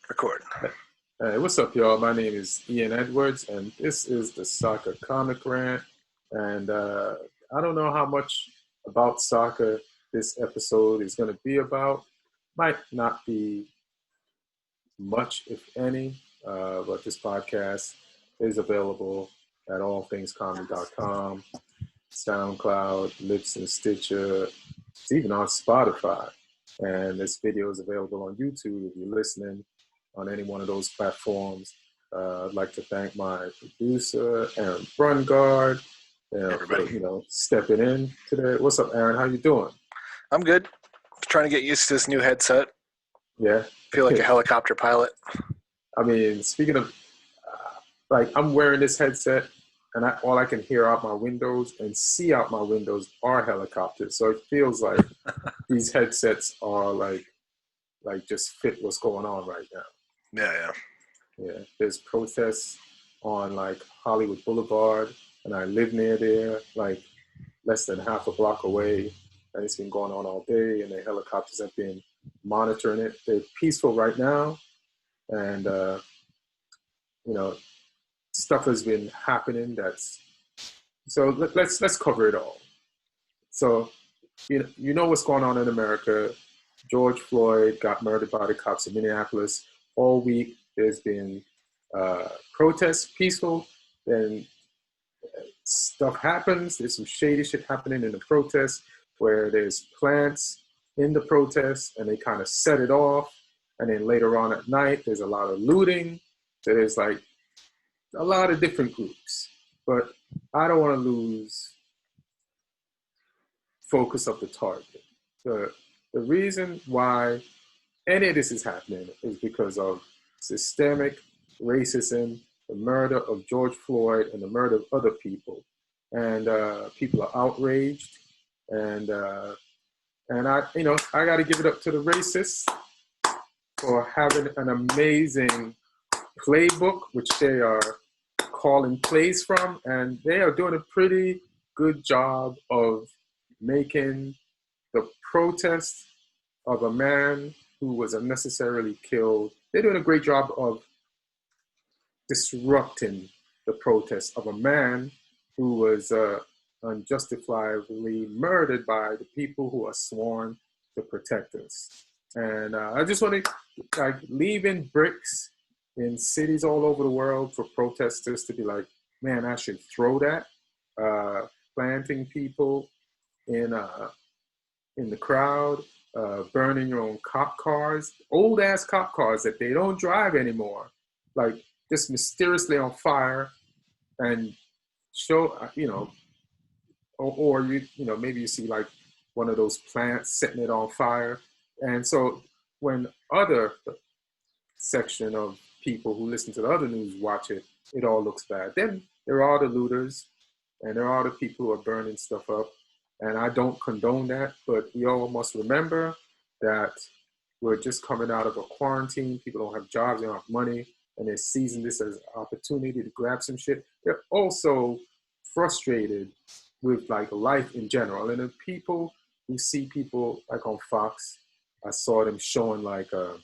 Record. Hey, what's up, y'all? My name is Ian Edwards, and this is the Soccer Comic Rant. And I don't know how much about soccer this episode is going to be about. Might not be much, if any, but this podcast is available at allthingscomedy.com, SoundCloud, Libsyn, Stitcher. It's even on Spotify. And this video is available on YouTube if you're listening on any one of those platforms. I'd like to thank my producer, Aaron Brungardt, for stepping in today. What's up, Aaron? How you doing? I'm good. Trying to get used to this new headset. Yeah. Feel like a helicopter pilot. I mean, speaking of, I'm wearing this headset, and all I can hear out my windows and see out my windows are helicopters. So it feels like these headsets are like just fit what's going on right now. Yeah. There's protests on like Hollywood Boulevard, and I live near there, like less than half a block away, and it's been going on all day, and the helicopters have been monitoring it. They're peaceful right now, and stuff has been happening. Let's cover it all. So you know what's going on in America. George Floyd got murdered by the cops in Minneapolis. All week there's been protests, peaceful, then stuff happens. There's some shady shit happening in the protests where there's plants in the protests and they kind of set it off. And then later on at night, there's a lot of looting. So there's like a lot of different groups. But I don't want to lose focus of the target. The reason why any of this is happening is because of systemic racism, the murder of George Floyd, and the murder of other people. And people are outraged. And I got to give it up to the racists for having an amazing playbook, which they are calling plays from. And they are doing a pretty good job of making the protest of a man who was unnecessarily killed. They're doing a great job of disrupting the protest of a man who was unjustifiably murdered by the people who are sworn to protect us. And I just want to leaving bricks in cities all over the world for protesters to be like, man, I should throw that. Planting people in the crowd, burning your own cop cars, old ass cop cars that they don't drive anymore, like just mysteriously on fire, and show, or maybe you see like one of those plants setting it on fire. And so when other section of people who listen to the other news watch it, it all looks bad. Then there are the looters, and there are the people who are burning stuff up. And I don't condone that, but we all must remember that we're just coming out of a quarantine. People don't have jobs, they don't have money, and they're seizing this as an opportunity to grab some shit. They're also frustrated with like life in general. And the people who see people like on Fox, I saw them showing like, Tucker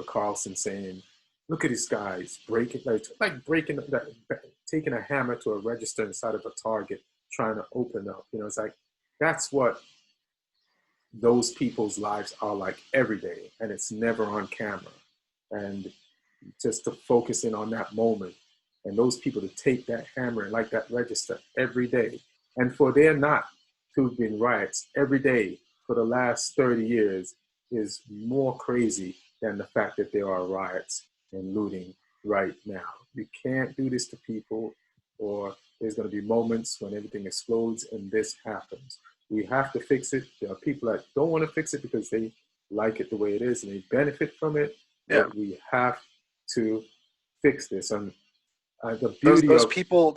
Carlson saying, look at these guys taking a hammer to a register inside of a Target, trying to open up. It's like, that's what those people's lives are like every day, and it's never on camera. And just to focus in on that moment, and those people to take that hammer and like that register every day, and for there not to have been riots every day for the last 30 years is more crazy than the fact that there are riots and looting right now. You can't do this to people, or there's going to be moments when everything explodes and this happens. We have to fix it. There are people that don't want to fix it because they like it the way it is and they benefit from it. Yeah. But we have to fix this. And the beauty those of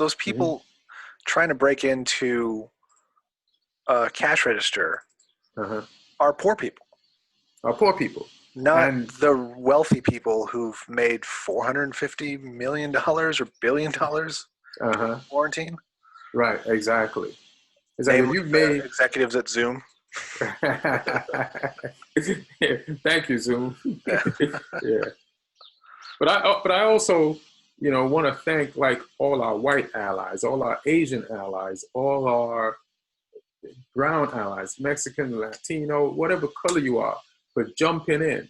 people trying to break into a cash register are poor people. Not the wealthy people who've made $450 million or $1 billion quarantine. Right, exactly. Namely, the executives at Zoom. Yeah, thank you, Zoom. Yeah, but I also, want to thank like all our white allies, all our Asian allies, all our brown allies, Mexican, Latino, whatever color you are, for jumping in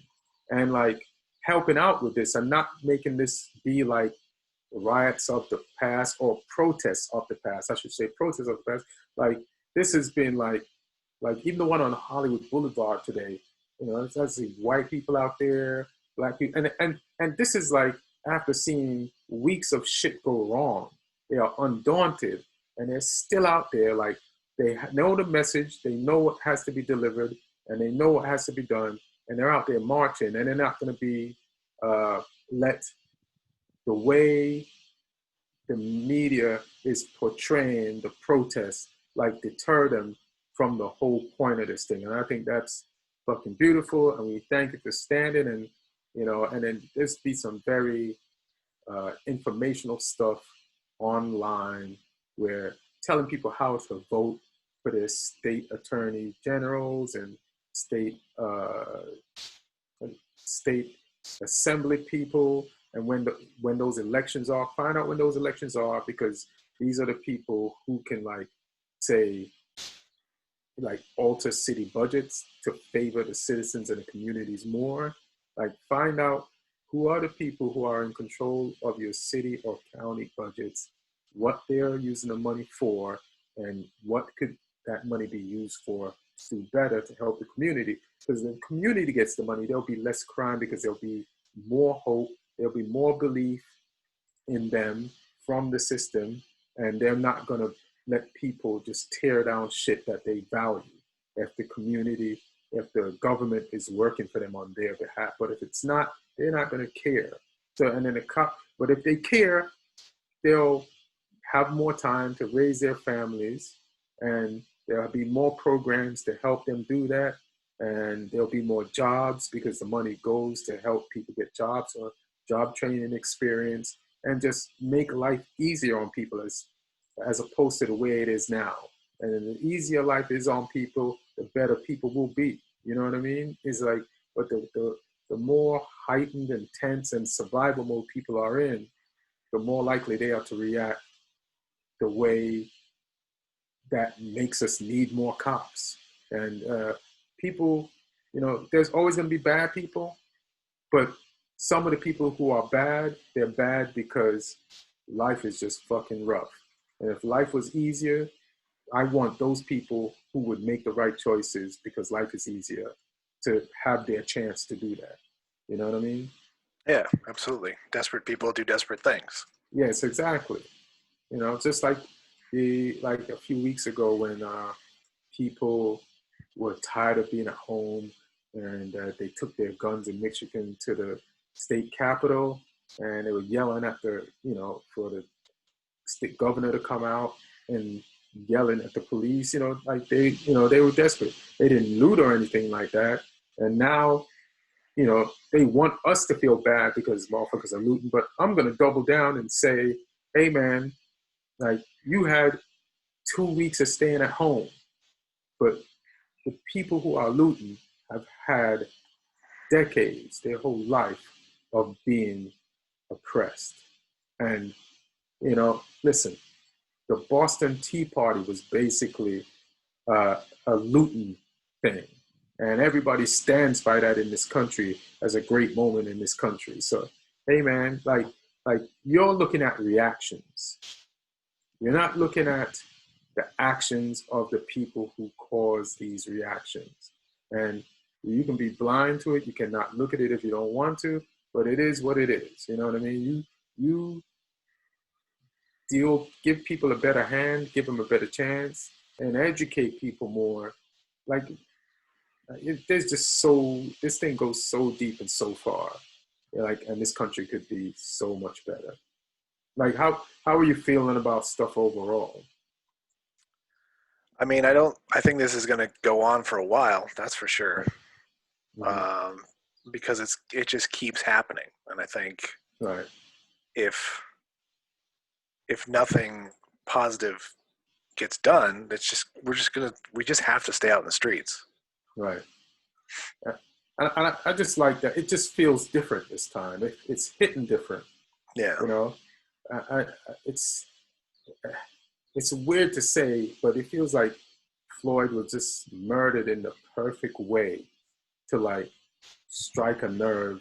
and like helping out with this and not making this be like riots of the past or protests of the past. I should say protests of the past. Like this has been like even the one on Hollywood Boulevard today. It's actually white people out there, black people, and this is like after seeing weeks of shit go wrong, they are undaunted and they're still out there. Like they know the message, they know what has to be delivered, and they know what has to be done, and they're out there marching, and they're not going to be let the way the media is portraying the protests like deter them from the whole point of this thing. And I think that's fucking beautiful. And we thank you for standing and then there's be some very informational stuff online where telling people how to vote for their state attorney generals and state assembly people, and when those elections are, find out when those elections are, because these are the people who can like say like alter city budgets to favor the citizens and the communities more. Like find out who are the people who are in control of your city or county budgets, what they're using the money for, and what could that money be used for to do better to help the community. Because the community gets the money, there'll be less crime because there'll be more hope, there'll be more belief in them from the system, and they're not going to let people just tear down shit that they value if the community, if the government is working for them on their behalf. But if it's not, they're not going to care. So, and then but if they care, they'll have more time to raise their families, and there'll be more programs to help them do that. And there'll be more jobs because the money goes to help people get jobs or job training experience, and just make life easier on people as opposed to the way it is now. And the easier life is on people, the better people will be. You know what I mean? It's like, but the more heightened and tense and survival mode people are in, the more likely they are to react the way that makes us need more cops. And people, there's always going to be bad people, but some of the people who are bad, they're bad because life is just fucking rough. And if life was easier, I want those people who would make the right choices because life is easier to have their chance to do that. You know what I mean? Yeah, absolutely. Desperate people do desperate things. Yes, exactly. Just like a few weeks ago when people were tired of being at home, and they took their guns in Michigan to the state capitol, and they were yelling at for the state governor to come out, and yelling at the police, like they were desperate. They didn't loot or anything like that. And now, they want us to feel bad because motherfuckers are looting, but I'm going to double down and say, hey man, like you had 2 weeks of staying at home, but the people who are looting have had decades, their whole life of being oppressed. And, listen, the Boston Tea Party was basically a looting thing. And everybody stands by that in this country as a great moment in this country. So, hey man, like you're looking at reactions. You're not looking at the actions of the people who cause these reactions. And you can be blind to it. You cannot look at it if you don't want to, but it is what it is. You know what I mean? You give people a better hand, give them a better chance, and educate people more. Like, this thing goes so deep and so far. And this country could be so much better. Like, how are you feeling about stuff overall? I mean, I think this is going to go on for a while. That's for sure. Mm-hmm. Because it just keeps happening. And I think Right. if nothing positive gets done, we just have to stay out in the streets. Right. I just like that. It just feels different this time. It's hitting different. Yeah. You know, I it's weird to say, but it feels like Floyd was just murdered in the perfect way to like strike a nerve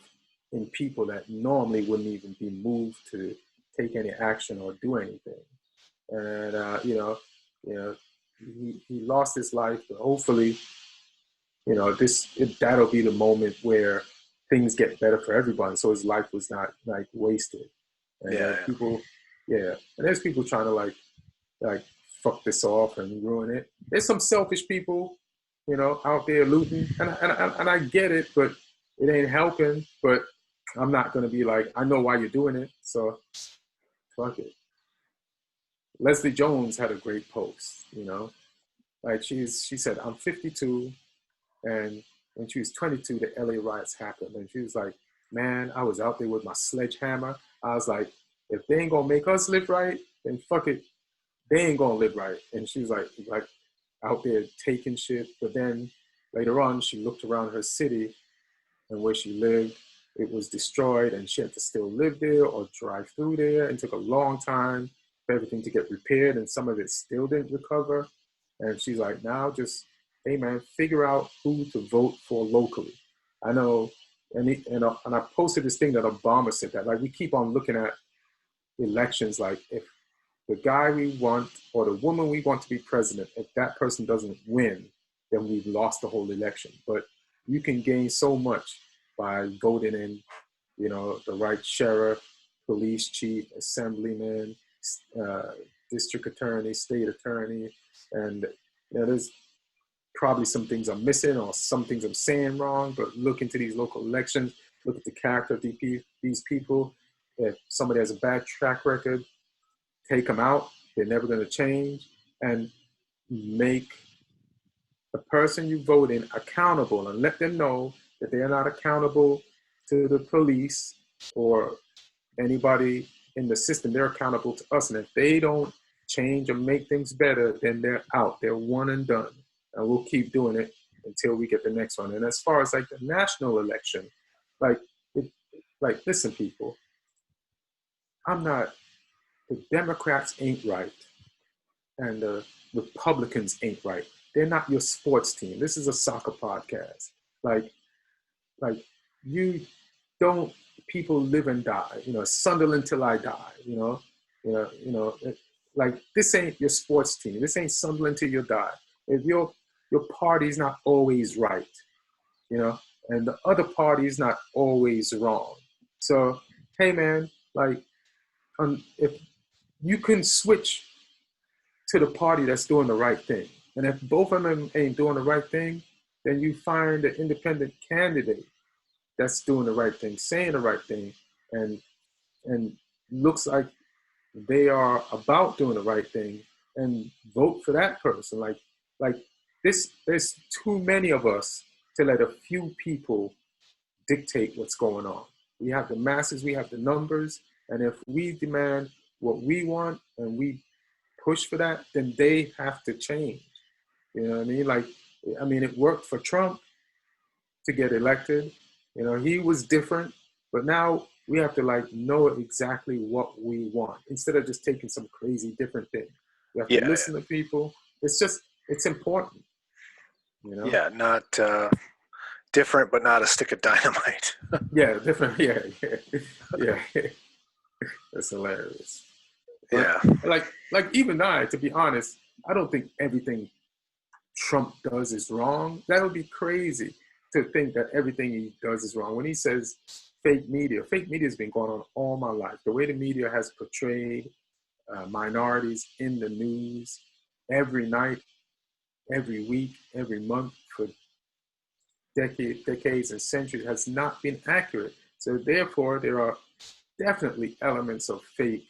in people that normally wouldn't even be moved to take any action or do anything. And he lost his life, but hopefully, that'll be the moment where things get better for everyone. So his life was not like wasted. And people, and there's people trying to like fuck this off and ruin it. There's some selfish people, out there looting, and I get it, but it ain't helping. But I'm not gonna be like, I know why you're doing it, so fuck it. Leslie Jones had a great post, like she said, I'm 52, and when she was 22, the LA riots happened, and she was like, man, I was out there with my sledgehammer. I was like, if they ain't gonna make us live right, then fuck it, they ain't gonna live right. And she was like out there taking shit. But then later on, she looked around her city and where she lived, it was destroyed, and she had to still live there or drive through there, and it took a long time for everything to get repaired, and some of it still didn't recover. And she's like, now just, hey man, figure out who to vote for locally. I know, and I posted this thing that Obama said, that like we keep on looking at elections like, if the guy we want or the woman we want to be president, if that person doesn't win, then we've lost the whole election. But you can gain so much by voting in, the right sheriff, police chief, assemblyman, district attorney, state attorney. And there's probably some things I'm missing or some things I'm saying wrong, but look into these local elections, look at the character of these people. If somebody has a bad track record, take them out. They're never going to change. And make the person you vote in accountable, and let them know that they are not accountable to the police or anybody in the system. They're accountable to us. And if they don't change or make things better, then they're out. They're one and done. And we'll keep doing it until we get the next one. And as far as like the national election, listen, people, the Democrats ain't right, and the Republicans ain't right. They're not your sports team. This is a soccer podcast. Like you don't, people live and die. Sunderland till I die. Like this ain't your sports team. This ain't Sunderland till you die. If your party's not always right, and the other party is not always wrong. So hey man, if you can switch to the party that's doing the right thing. And if both of them ain't doing the right thing, then you find an independent candidate that's doing the right thing, saying the right thing, and looks like they are about doing the right thing, and vote for that person. Like this, there's too many of us to let a few people dictate what's going on. We have the masses, we have the numbers, and if we demand what we want and we push for that, then they have to change. You know what I mean? It worked for Trump to get elected. He was different, but now we have to know exactly what we want instead of just taking some crazy different thing. We have to listen to people. It's important. Yeah, not different, but not a stick of dynamite. Yeah, different. Yeah. That's hilarious. Yeah. But like even I, to be honest, I don't think everything Trump does is wrong. That would be crazy to think that everything he does is wrong. When he says fake media has been going on all my life. The way the media has portrayed minorities in the news every night, every week, every month for decades and centuries has not been accurate. So therefore, there are definitely elements of fake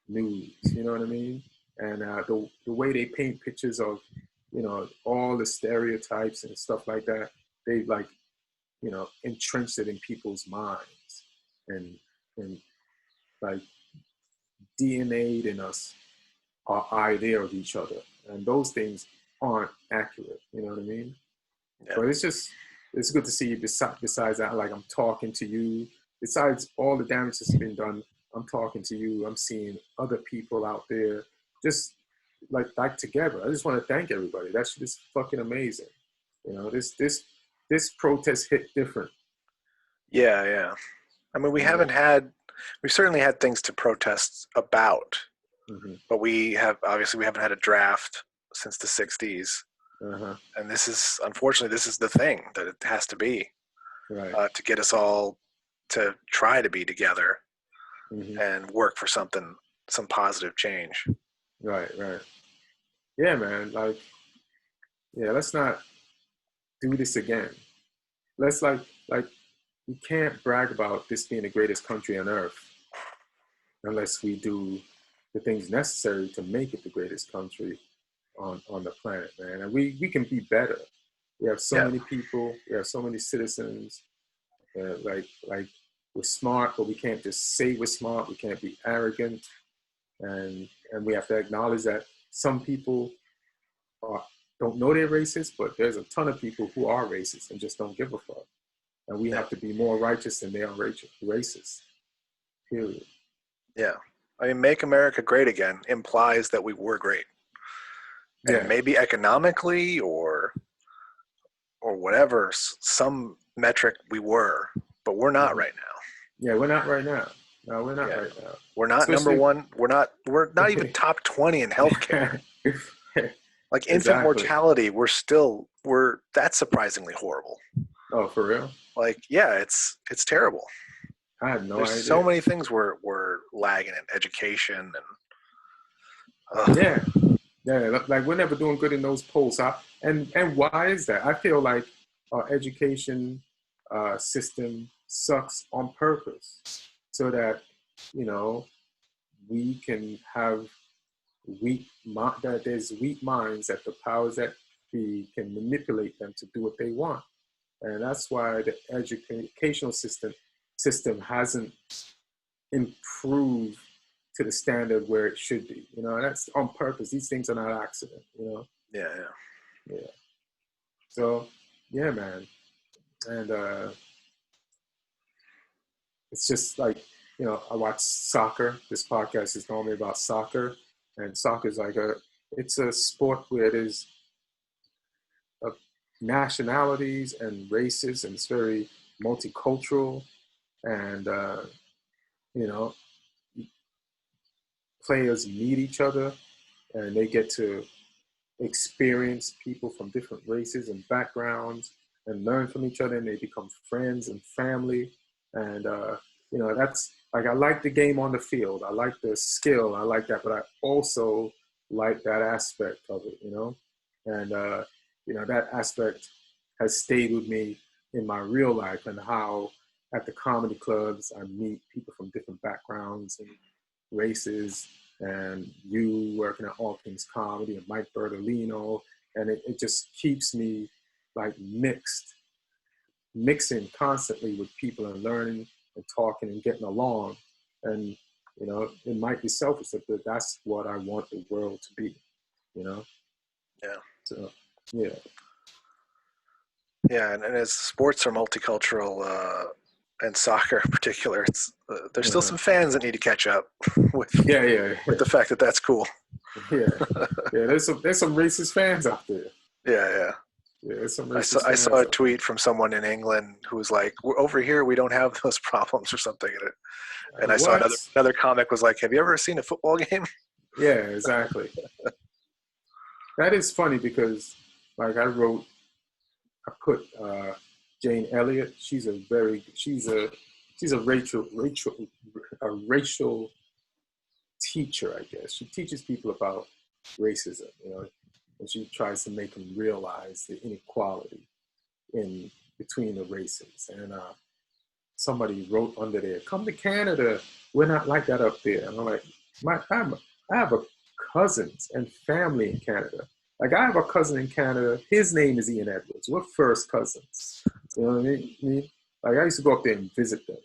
news. You know what I mean? And the way they paint pictures of, all the stereotypes and stuff like that, they've entrenched it in people's minds and DNA'd in us our idea of each other. and those things aren't accurate. You know what I mean? Yeah. But it's good to see you. Besides that, like I'm talking to you. Besides all the damage that's been done, I'm talking to you. I'm seeing other people out there, just like together. I just want to thank everybody. That's just fucking amazing. You know, this protest hit different. Yeah, yeah. I mean, we certainly had things to protest about, but we haven't had a draft since the 60s. And unfortunately, this is the thing that it has to be, right. to get us all to try to be together and work for some positive change. Right. Yeah, man. Like, yeah, let's not do this again. Let's like we can't brag about this being the greatest country on earth unless we do the things necessary to make it the greatest country on the planet, man. And we can be better. We have so many people. We have so many citizens. Like we're smart, but we can't just say we're smart. We can't be arrogant, and we have to acknowledge that some people don't know they're racist, but there's a ton of people who are racist and just don't give a fuck. And we have to be more righteous than they are racist. Period. Yeah. I mean, make America great again implies that we were great. And maybe economically or whatever, some metric we were, but we're not right now. Yeah, we're not right now. No, we're not right now. We're not number one. We're not even top 20 in healthcare. Like infant mortality, that's surprisingly horrible. Oh, for real? Like, yeah, it's terrible. I had no idea. There's so many things we're lagging in education and yeah, like we're never doing good in those polls. And why is that? I feel like our education system sucks on purpose, so that we can have that there's weak minds that the powers that be can manipulate them to do what they want. And that's why the educational system hasn't improved to the standard where it should be. That's on purpose. These things are not accident. Yeah. So yeah, man. And it's just like, I watch soccer. This podcast is normally about soccer, and soccer is like it's a sport where there's nationalities and races, and it's very multicultural, and players meet each other and they get to experience people from different races and backgrounds and learn from each other, and they become friends and family. And that's like, I like the game on the field, I like the skill, I like that, but I also like that aspect of it, and that aspect has stayed with me in my real life, and how at the comedy clubs I meet people from different backgrounds and races, and you working at All Things Comedy and Mike Bertolino, and it just keeps me like mixing constantly with people and learning and talking and getting along. And it might be selfish, but that's what I want the world to be. Yeah. So yeah. Yeah, and as sports are multicultural, and soccer in particular, it's there's still some fans that need to catch up with the fact that that's cool. Yeah. There's some racist fans out there. Yeah. There's some racist I saw a tweet from someone in England who was like, "Over here, we don't have those problems" or something. And I saw another comic was like, "Have you ever seen a football game?" Yeah, exactly. That is funny because, like, I put Jane Elliott. She's a racial teacher, I guess. She teaches people about racism, and she tries to make them realize the inequality in between the races. And somebody wrote under there, "Come to Canada. We're not like that up there." And I'm like, I have a cousins and family in Canada. Like, I have a cousin in Canada. His name is Ian Edwards. We're first cousins. You know what I mean? Like, I used to go up there and visit them.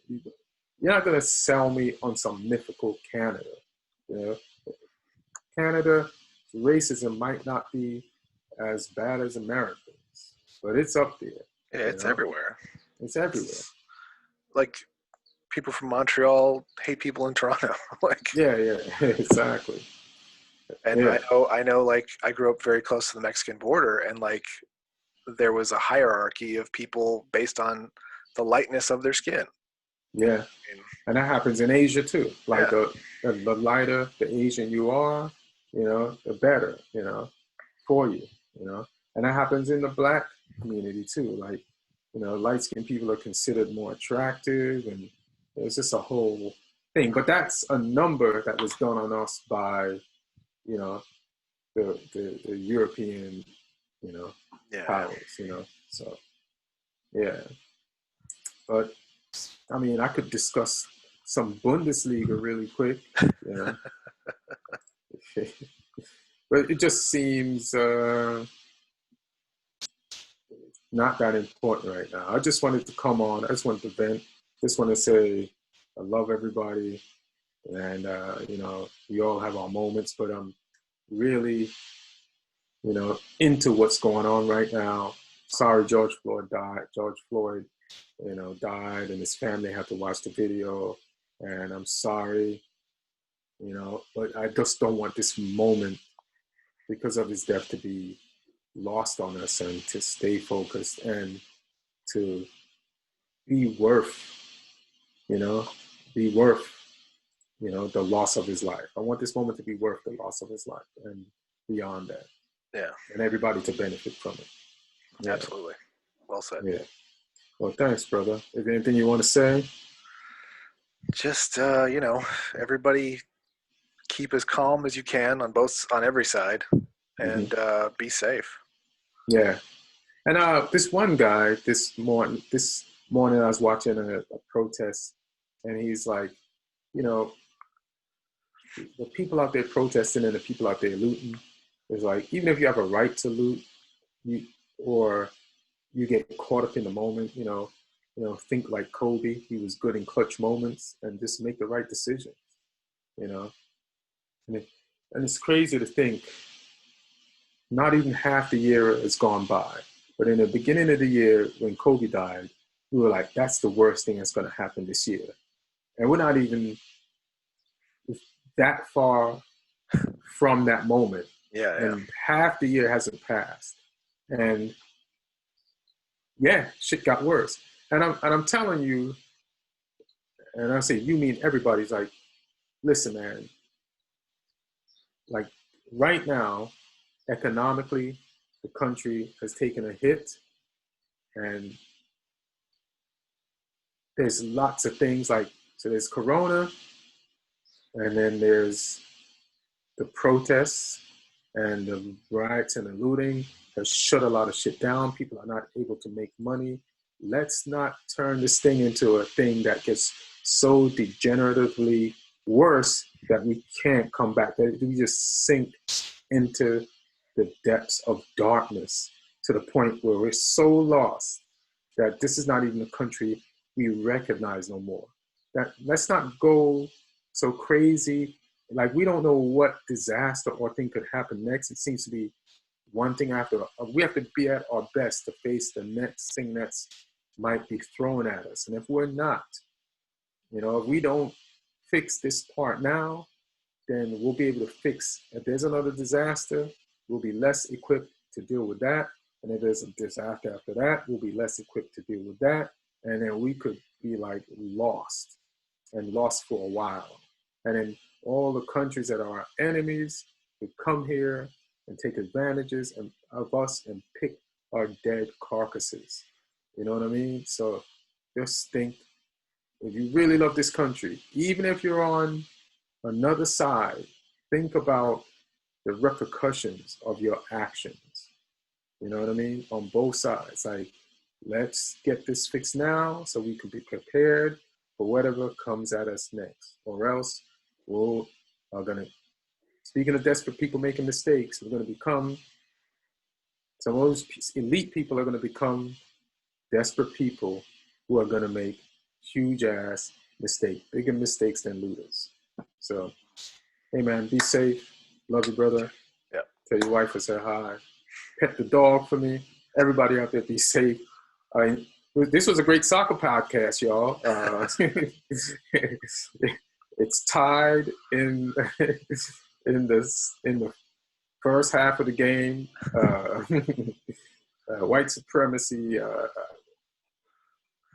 You're not going to sell me on some mythical Canada. Canada is racism might not be as bad as Americans, but it's up there. Yeah, it's everywhere. It's everywhere. Like, people from Montreal hate people in Toronto. Like, yeah, exactly. And I know, like, I grew up very close to the Mexican border, and like, there was a hierarchy of people based on the lightness of their skin. Yeah, and that happens in Asia too. Like, yeah. the lighter the Asian you are, the better, for you, And that happens in the Black community too. Like, light-skinned people are considered more attractive, and it's just a whole thing. But that's a number that was done on us by, the European, powers, So, yeah. But I mean, I could discuss some Bundesliga really quick, but it just seems not that important right now. I just wanted to come on. I just wanted to vent. Just want to say I love everybody, and we all have our moments, but I'm really, into what's going on right now. Sorry, George Floyd died. Died, and his family had to watch the video, and I'm sorry, but I just don't want this moment, because of his death, to be lost on us, and to stay focused, and to be worth, the loss of his life. I want this moment to be worth the loss of his life, and beyond that. Yeah. And everybody to benefit from it. Yeah. Absolutely. Well said. Yeah. Well, thanks, brother. Is there anything you want to say? Just, everybody keep as calm as you can on every side, and be safe. Yeah. And this one guy, this morning I was watching a protest, and he's like, the people out there protesting and the people out there looting, it's like, even if you have a right to loot, or you get caught up in the moment, think like Kobe. He was good in clutch moments, and just make the right decision, And it's crazy to think not even half the year has gone by. But in the beginning of the year, when Kobe died, we were like, that's the worst thing that's going to happen this year. And we're not even that far from that moment. Yeah. And half the year hasn't passed. And shit got worse. And I'm telling you, and I say, you mean everybody's like, listen, man, like right now, economically, the country has taken a hit, and there's lots of things so there's Corona, and then there's the protests and the riots and the looting has shut a lot of shit down. People are not able to make money. Let's not turn this thing into a thing that gets so degeneratively worse that we can't come back, that we just sink into the depths of darkness to the point where we're so lost that this is not even a country we recognize no more. That let's not go so crazy. Like, we don't know what disaster or thing could happen next. It seems to be one thing after. We have to be at our best to face the next thing that's might be thrown at us. And if we're not, if we don't fix this part now, then we'll be able to fix, if there's another disaster, we'll be less equipped to deal with that. And if there's a disaster after that, we'll be less equipped to deal with that. And then we could be like lost for a while. And then all the countries that are our enemies would come here and take advantages of us and pick our dead carcasses. You know what I mean? So just think, if you really love this country, even if you're on another side, think about the repercussions of your actions. You know what I mean? On both sides. Like, let's get this fixed now so we can be prepared for whatever comes at us next. Or else speaking of desperate people making mistakes, we're going to become, some of those elite people are going to become desperate people who are going to make huge ass mistakes, bigger mistakes than looters. So, hey man, be safe. Love you, brother. Yeah. Tell your wife I said hi. Pet the dog for me. Everybody out there be safe. This was a great soccer podcast, y'all. It's tied in the first half of the game. White supremacy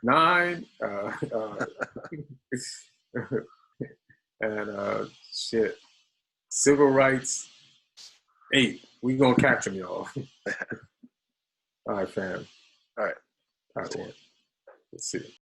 9. And shit. Civil rights 8. We gonna catch them, y'all. All right, fam. All right. All right, let's see.